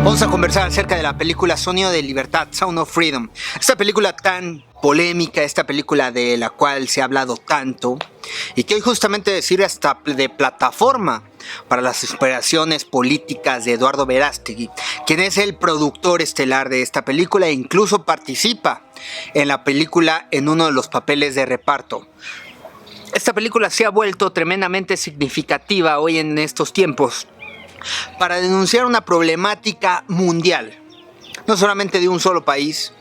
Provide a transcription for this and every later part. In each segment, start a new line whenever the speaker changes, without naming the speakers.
Vamos a conversar acerca de la película Sonido de Libertad, Sound of Freedom. Esta película tan polémica, esta película de la cual se ha hablado tanto y que hoy justamente sirve hasta de plataforma para las aspiraciones políticas de Eduardo Verástegui, quien es el productor estelar de esta película e incluso participa en la película en uno de los papeles de reparto. Esta película se ha vuelto tremendamente significativa hoy en estos tiempos para denunciar una problemática mundial, no solamente de un solo país,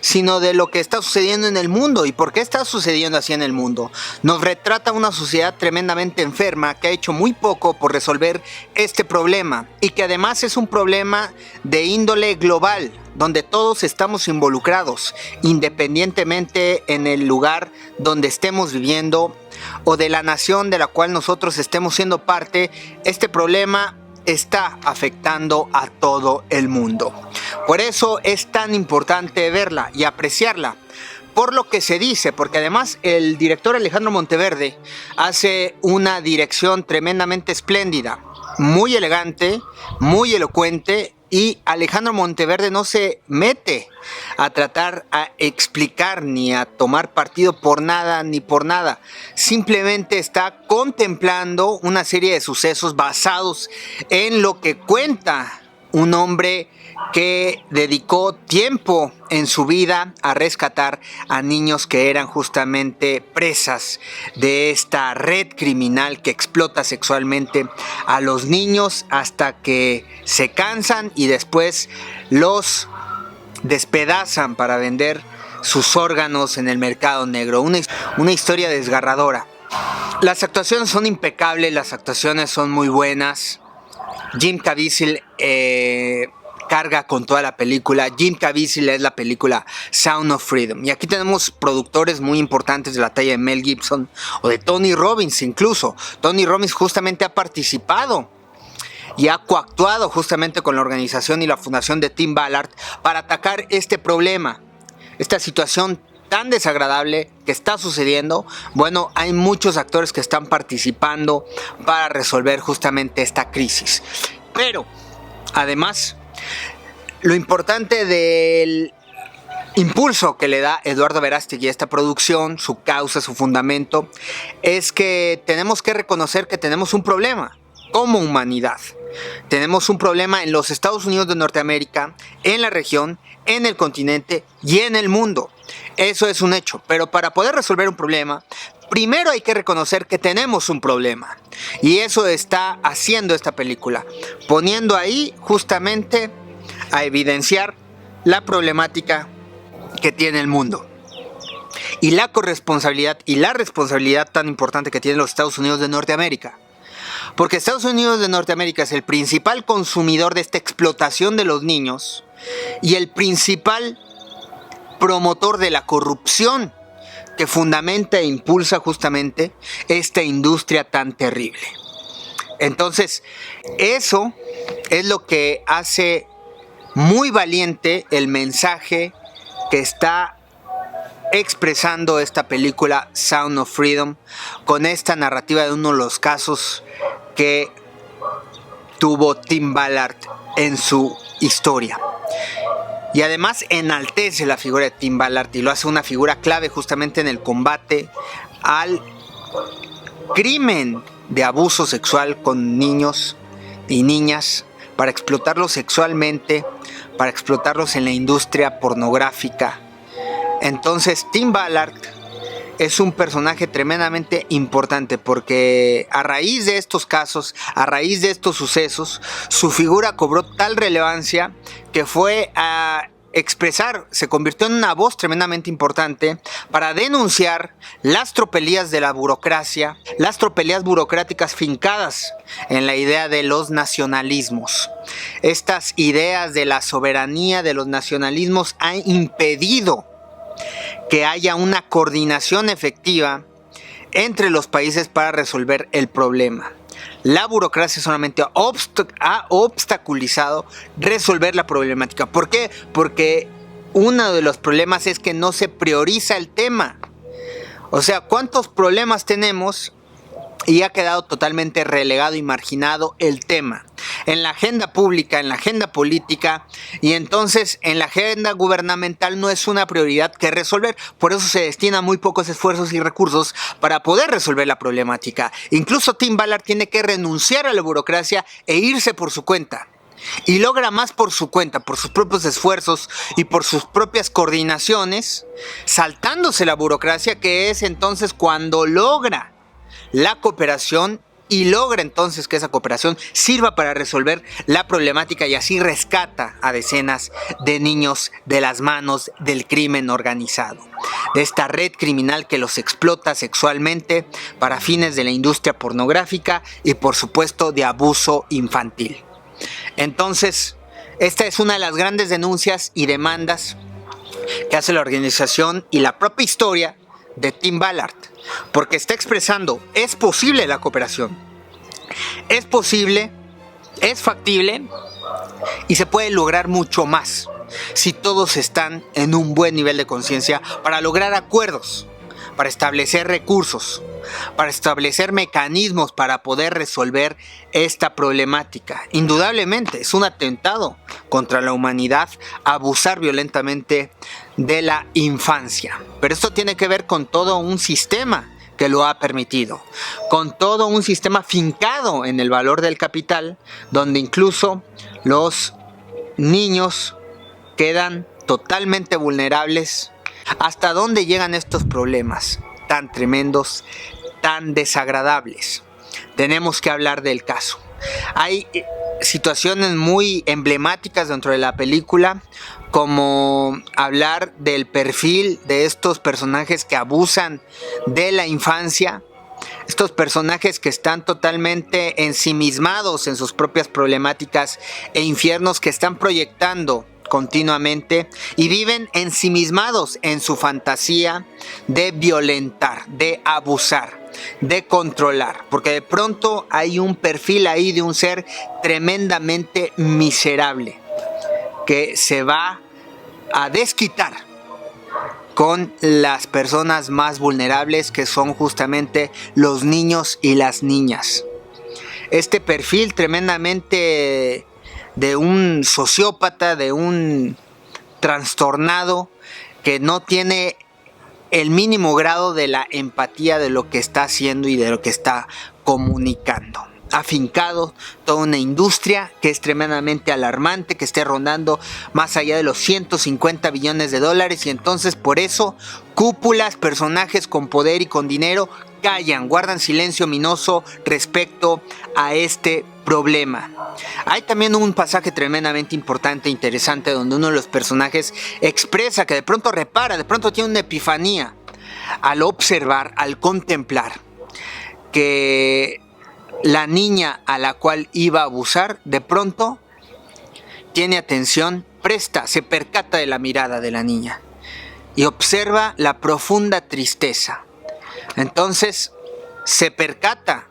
sino de lo que está sucediendo en el mundo. ¿Y por qué está sucediendo así en el mundo? Nos retrata una sociedad tremendamente enferma que ha hecho muy poco por resolver este problema y que además es un problema de índole global, donde todos estamos involucrados, independientemente en el lugar donde estemos viviendo o de la nación de la cual nosotros estemos siendo parte. Este problema está afectando a todo el mundo. Por eso es tan importante verla y apreciarla por lo que se dice, porque además el director Alejandro Monteverde hace una dirección tremendamente espléndida, muy elegante, muy elocuente, y Alejandro Monteverde no se mete a tratar a explicar ni a tomar partido por nada ni por nada. Simplemente está contemplando una serie de sucesos basados en lo que cuenta un hombre que dedicó tiempo en su vida a rescatar a niños que eran justamente presas de esta red criminal que explota sexualmente a los niños hasta que se cansan y después los despedazan para vender sus órganos en el mercado negro. Una historia desgarradora. Las actuaciones son impecables, las actuaciones son muy buenas. Jim Caviezel carga con toda la película. Jim Caviezel es la película Sound of Freedom. Y aquí tenemos productores muy importantes de la talla de Mel Gibson o de Tony Robbins incluso. Tony Robbins justamente ha participado y ha coactuado justamente con la organización y la fundación de Tim Ballard para atacar este problema, esta situación tan desagradable que está sucediendo. Bueno, hay muchos actores que están participando para resolver justamente esta crisis. Pero, además, lo importante del impulso que le da Eduardo Verástegui a esta producción, su causa, su fundamento, es que tenemos que reconocer que tenemos un problema como humanidad. Tenemos un problema en los Estados Unidos de Norteamérica, en la región, en el continente y en el mundo. Eso es un hecho, pero para poder resolver un problema, primero hay que reconocer que tenemos un problema. Y eso está haciendo esta película, poniendo ahí justamente a evidenciar la problemática que tiene el mundo. Y la corresponsabilidad y la responsabilidad tan importante que tienen los Estados Unidos de Norteamérica. Porque Estados Unidos de Norteamérica es el principal consumidor de esta explotación de los niños y el principal promotor de la corrupción que fundamenta e impulsa justamente esta industria tan terrible. Entonces, eso es lo que hace muy valiente el mensaje que está expresando esta película Sound of Freedom con esta narrativa de uno de los casos que tuvo Tim Ballard en su historia. Y además enaltece la figura de Tim Ballard y lo hace una figura clave justamente en el combate al crimen de abuso sexual con niños y niñas, para explotarlos sexualmente, para explotarlos en la industria pornográfica. Entonces Tim Ballard es un personaje tremendamente importante importante a raíz de estos casos, a raíz de estos sucesos, su figura cobró tal relevancia que fue a expresar, se convirtió en una voz tremendamente importante para denunciar las tropelías de la burocracia, las tropelías burocráticas fincadas en la idea de los nacionalismos. Estas ideas de la soberanía de los nacionalismos han impedido que haya una coordinación efectiva entre los países para resolver el problema. La burocracia solamente ha obstaculizado resolver la problemática. ¿Por qué? Porque uno de los problemas es que no se prioriza el tema. O sea, ¿cuántos problemas tenemos y ha quedado totalmente relegado y marginado el tema? en la agenda pública, en la agenda política, y entonces en la agenda gubernamental no es una prioridad que resolver. Por eso se destinan muy pocos esfuerzos y recursos para poder resolver la problemática. Incluso Tim Ballard tiene que renunciar a la burocracia e irse por su cuenta. Y logra más por su cuenta, por sus propios esfuerzos y por sus propias coordinaciones, saltándose la burocracia, que es entonces cuando logra la cooperación y logra entonces que esa cooperación sirva para resolver la problemática y así rescata a decenas de niños de las manos del crimen organizado, de esta red criminal que los explota sexualmente para fines de la industria pornográfica y por supuesto de abuso infantil. Entonces, esta es una de las grandes denuncias y demandas que hace la organización y la propia historia de Tim Ballard, porque está expresando, es posible la cooperación, es posible, es factible y se puede lograr mucho más si todos están en un buen nivel de conciencia para lograr acuerdos, para establecer recursos, para establecer mecanismos para poder resolver esta problemática. Indudablemente es un atentado contra la humanidad abusar violentamente de la infancia, pero esto tiene que ver con todo un sistema que lo ha permitido, con todo un sistema fincado en el valor del capital, donde incluso los niños quedan totalmente vulnerables. ¿Hasta dónde llegan estos problemas tan tremendos, tan desagradables? Tenemos que hablar del caso. Hay situaciones muy emblemáticas dentro de la película, como hablar del perfil de estos personajes que abusan de la infancia, estos personajes que están totalmente ensimismados en sus propias problemáticas e infiernos que están proyectando continuamente y viven ensimismados en su fantasía de violentar, de abusar, de controlar, porque de pronto hay un perfil ahí de un ser tremendamente miserable que se va a desquitar con las personas más vulnerables, que son justamente los niños y las niñas. Este perfil tremendamente de un sociópata, de un trastornado que no tiene el mínimo grado de la empatía de lo que está haciendo y de lo que está comunicando. Ha fincado toda una industria que es tremendamente alarmante, que esté rondando más allá de los 150 billones de dólares, y entonces por eso cúpulas, personajes con poder y con dinero callan, guardan silencio ominoso respecto a este problema. Hay también un pasaje tremendamente importante e interesante donde uno de los personajes expresa que de pronto repara, de pronto tiene una epifanía al observar, al contemplar que la niña a la cual iba a abusar de pronto tiene atención, se percata de la mirada de la niña y observa la profunda tristeza. Entonces se percata,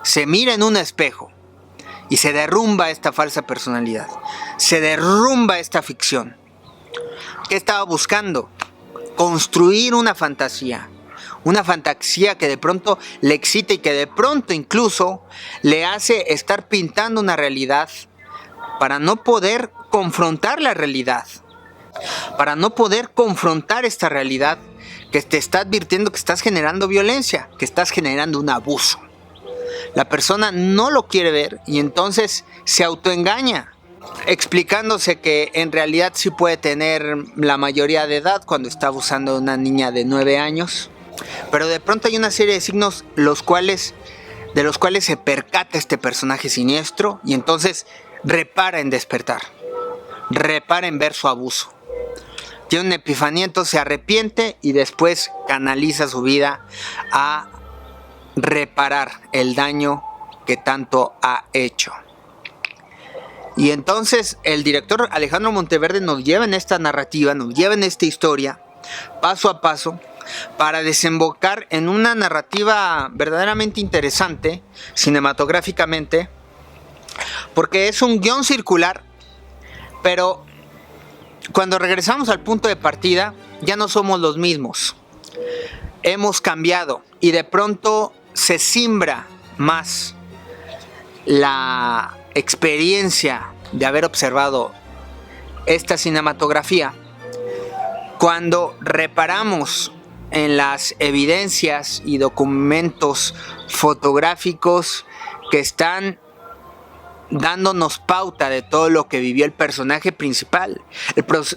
se mira en un espejo y se derrumba esta falsa personalidad, se derrumba esta ficción. ¿Qué estaba buscando? Construir una fantasía que de pronto le excita y que de pronto incluso le hace estar pintando una realidad para no poder confrontar la realidad, para no poder confrontar esta realidad que te está advirtiendo que estás generando violencia, que estás generando un abuso. La persona no lo quiere ver y entonces se autoengaña, explicándose que en realidad sí puede tener la mayoría de edad cuando está abusando de una niña de 9 años. Pero de pronto hay una serie de signos de los cuales se percata este personaje siniestro y entonces repara en despertar, repara en ver su abuso. Tiene una epifanía, entonces se arrepiente y después canaliza su vida a reparar el daño que tanto ha hecho. Y entonces el director Alejandro Monteverde nos lleva en esta narrativa, nos lleva en esta historia, paso a paso, para desembocar en una narrativa verdaderamente interesante, cinematográficamente, porque es un guión circular, pero cuando regresamos al punto de partida, ya no somos los mismos. Hemos cambiado y de pronto se simbra más experiencia de haber observado esta cinematografía, cuando reparamos en las evidencias y documentos fotográficos que están dándonos pauta de todo lo que vivió el personaje principal,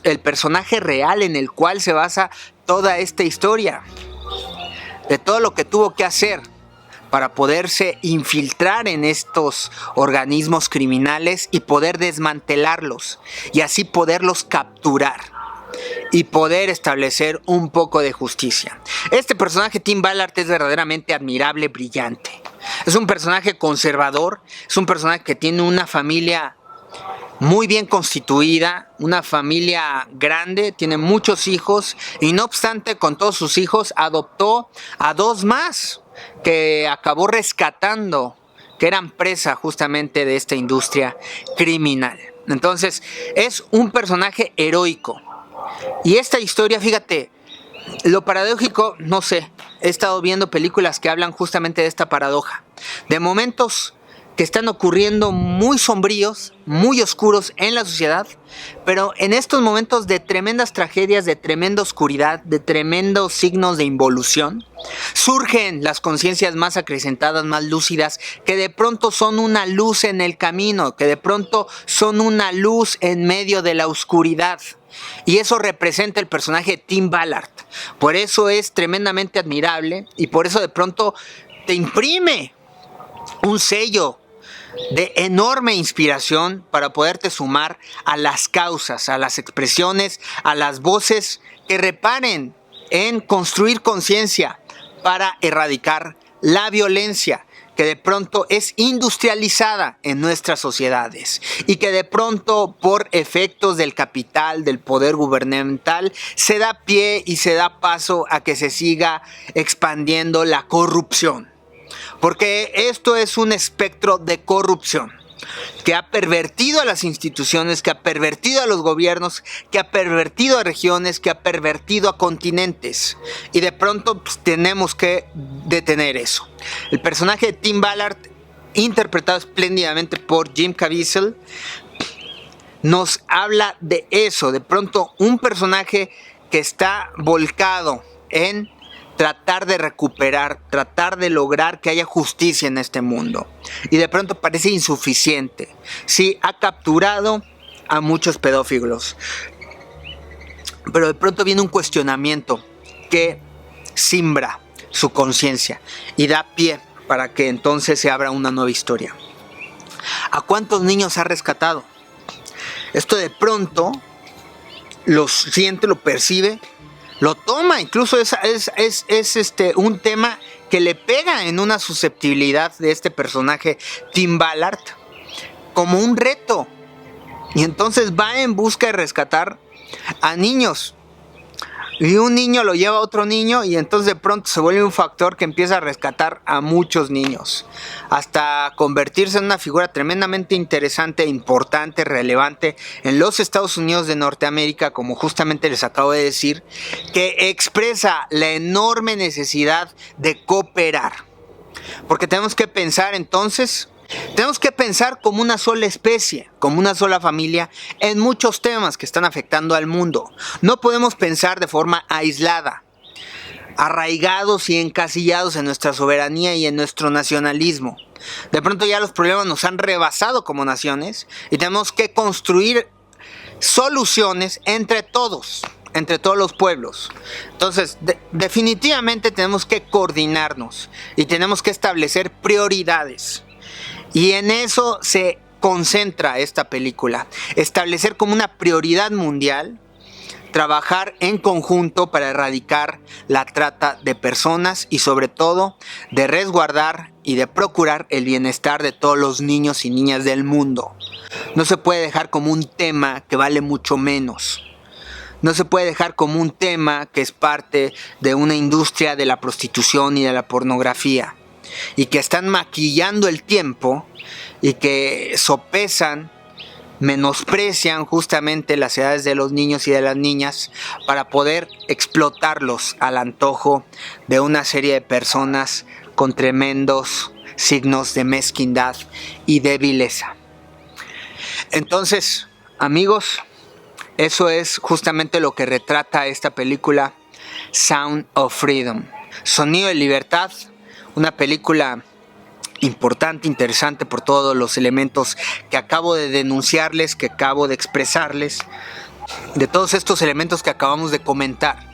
el personaje real en el cual se basa toda esta historia, de todo lo que tuvo que hacer para poderse infiltrar en estos organismos criminales y poder desmantelarlos y así poderlos capturar y poder establecer un poco de justicia. Este personaje, Tim Ballard, es verdaderamente admirable, brillante. Es un personaje conservador, es un personaje que tiene una familia muy bien constituida, una familia grande, tiene muchos hijos y no obstante, con todos sus hijos, adoptó a 2 más que acabó rescatando, que eran presa justamente de esta industria criminal. Entonces, es un personaje heroico. Y esta historia, fíjate, lo paradójico, no sé, he estado viendo películas que hablan justamente de esta paradoja, de momentos que están ocurriendo muy sombríos, muy oscuros en la sociedad, pero en estos momentos de tremendas tragedias, de tremenda oscuridad, de tremendos signos de involución, surgen las conciencias más acrecentadas, más lúcidas, que de pronto son una luz en el camino, que de pronto son una luz en medio de la oscuridad. Y eso representa el personaje de Tim Ballard. Por eso es tremendamente admirable y por eso de pronto te imprime un sello de enorme inspiración para poderte sumar a las causas, a las expresiones, a las voces que reparen en construir conciencia para erradicar la violencia que de pronto es industrializada en nuestras sociedades y que de pronto por efectos del capital, del poder gubernamental, se da pie y se da paso a que se siga expandiendo la corrupción. Porque esto es un espectro de corrupción que ha pervertido a las instituciones, que ha pervertido a los gobiernos, que ha pervertido a regiones, que ha pervertido a continentes. Y de pronto pues, tenemos que detener eso. El personaje de Tim Ballard, interpretado espléndidamente por Jim Caviezel, nos habla de eso. De pronto un personaje que está volcado en tratar de recuperar, tratar de lograr que haya justicia en este mundo. Y de pronto parece insuficiente. Sí, ha capturado a muchos pedófilos. Pero de pronto viene un cuestionamiento que simbra su conciencia y da pie para que entonces se abra una nueva historia. ¿A cuántos niños ha rescatado? Esto de pronto lo siente, lo percibe, lo toma, incluso es un tema que le pega en una susceptibilidad de este personaje Tim Ballard como un reto. Y entonces va en busca de rescatar a niños. Y un niño lo lleva a otro niño y entonces de pronto se vuelve un factor que empieza a rescatar a muchos niños. Hasta convertirse en una figura tremendamente interesante, importante, relevante en los Estados Unidos de Norteamérica, como justamente les acabo de decir, que expresa la enorme necesidad de cooperar. Porque tenemos que pensar entonces... Tenemos que pensar como una sola especie, como una sola familia, en muchos temas que están afectando al mundo. No podemos pensar de forma aislada, arraigados y encasillados en nuestra soberanía y en nuestro nacionalismo. De pronto ya los problemas nos han rebasado como naciones y tenemos que construir soluciones entre todos los pueblos. Entonces, definitivamente tenemos que coordinarnos y tenemos que establecer prioridades. Y en eso se concentra esta película. Establecer como una prioridad mundial, trabajar en conjunto para erradicar la trata de personas y sobre todo de resguardar y de procurar el bienestar de todos los niños y niñas del mundo. No se puede dejar como un tema que vale mucho menos. No se puede dejar como un tema que es parte de una industria de la prostitución y de la pornografía. Y que están maquillando el tiempo y que sopesan, menosprecian justamente las edades de los niños y de las niñas para poder explotarlos al antojo de una serie de personas con tremendos signos de mezquindad y de vileza. Entonces, amigos, eso es justamente lo que retrata esta película Sound of Freedom. Sonido de Libertad, una película importante, interesante por todos los elementos que acabo de denunciarles, que acabo de expresarles, de todos estos elementos que acabamos de comentar.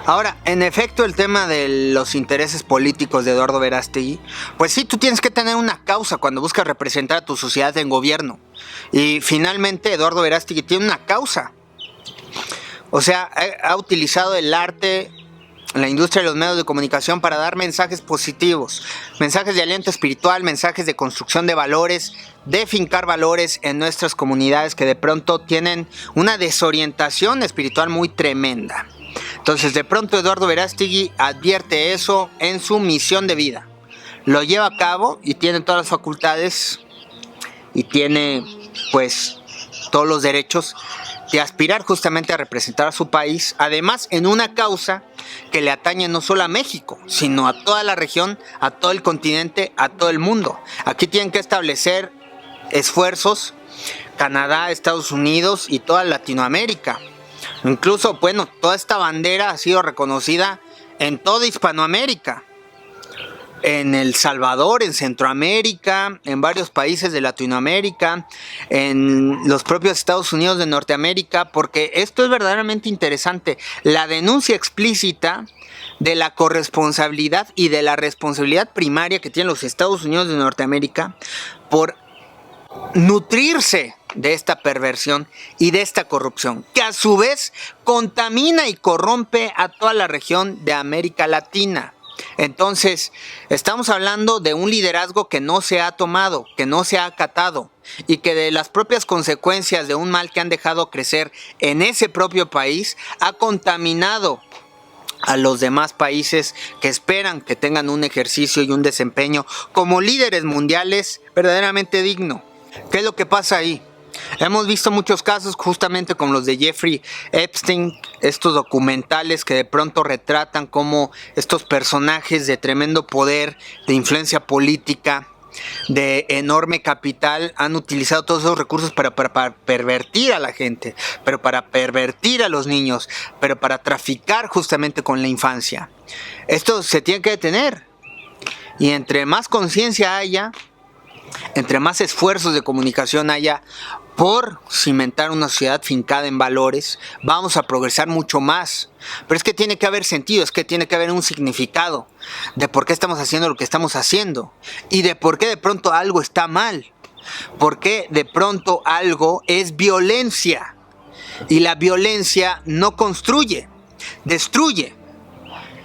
Ahora, en efecto, el tema de los intereses políticos de Eduardo Verástegui, pues sí, tú tienes que tener una causa cuando buscas representar a tu sociedad en gobierno. Y finalmente Eduardo Verástegui tiene una causa. O sea, ha utilizado el arte, la industria de los medios de comunicación para dar mensajes positivos, mensajes de aliento espiritual, mensajes de construcción de valores, de fincar valores en nuestras comunidades que de pronto tienen una desorientación espiritual muy tremenda. Entonces, de pronto Eduardo Verástegui advierte eso en su misión de vida. Lo lleva a cabo y tiene todas las facultades y tiene, pues, todos los derechos de aspirar justamente a representar a su país, además en una causa que le atañe no solo a México, sino a toda la región, a todo el continente, a todo el mundo. Aquí tienen que establecer esfuerzos Canadá, Estados Unidos y toda Latinoamérica. Incluso, bueno, toda esta bandera ha sido reconocida en toda Hispanoamérica, en El Salvador, en Centroamérica, en varios países de Latinoamérica, en los propios Estados Unidos de Norteamérica, porque esto es verdaderamente interesante. La denuncia explícita de la corresponsabilidad y de la responsabilidad primaria que tienen los Estados Unidos de Norteamérica por nutrirse de esta perversión y de esta corrupción, que a su vez contamina y corrompe a toda la región de América Latina. Entonces, estamos hablando de un liderazgo que no se ha tomado, que no se ha acatado, y que de las propias consecuencias de un mal que han dejado crecer en ese propio país, ha contaminado a los demás países que esperan que tengan un ejercicio y un desempeño como líderes mundiales verdaderamente digno. ¿Qué es lo que pasa ahí? Hemos visto muchos casos justamente como los de Jeffrey Epstein, estos documentales que de pronto retratan cómo estos personajes de tremendo poder, de influencia política, de enorme capital, han utilizado todos esos recursos para pervertir a la gente, pero para pervertir a los niños, pero para traficar justamente con la infancia. Esto se tiene que detener. Y entre más conciencia haya, entre más esfuerzos de comunicación haya por cimentar una sociedad fincada en valores, vamos a progresar mucho más. Pero es que tiene que haber sentido, es que tiene que haber un significado de por qué estamos haciendo lo que estamos haciendo y de por qué de pronto algo está mal, por qué de pronto algo es violencia y la violencia no construye, destruye.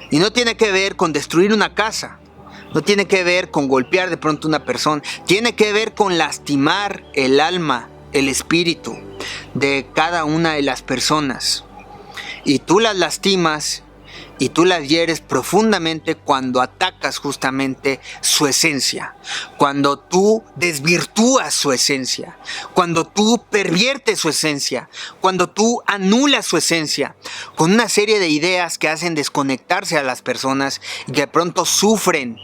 Y no tiene que ver con destruir una casa, no tiene que ver con golpear de pronto a una persona, tiene que ver con lastimar el alma, el espíritu de cada una de las personas. Y tú las lastimas y tú las hieres profundamente cuando atacas justamente su esencia, cuando tú desvirtúas su esencia, cuando tú perviertes su esencia, cuando tú anulas su esencia con una serie de ideas que hacen desconectarse a las personas y que de pronto sufren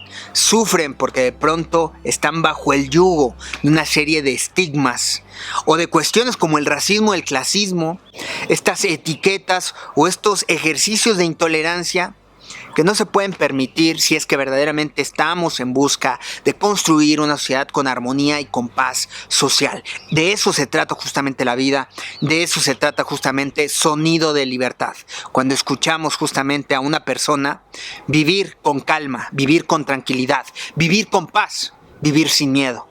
porque de pronto están bajo el yugo de una serie de estigmas o de cuestiones como el racismo, el clasismo, estas etiquetas o estos ejercicios de intolerancia que no se pueden permitir si es que verdaderamente estamos en busca de construir una sociedad con armonía y con paz social. De eso se trata justamente la vida, de eso se trata justamente Sonido de Libertad. Cuando escuchamos justamente a una persona vivir con calma, vivir con tranquilidad, vivir con paz, vivir sin miedo.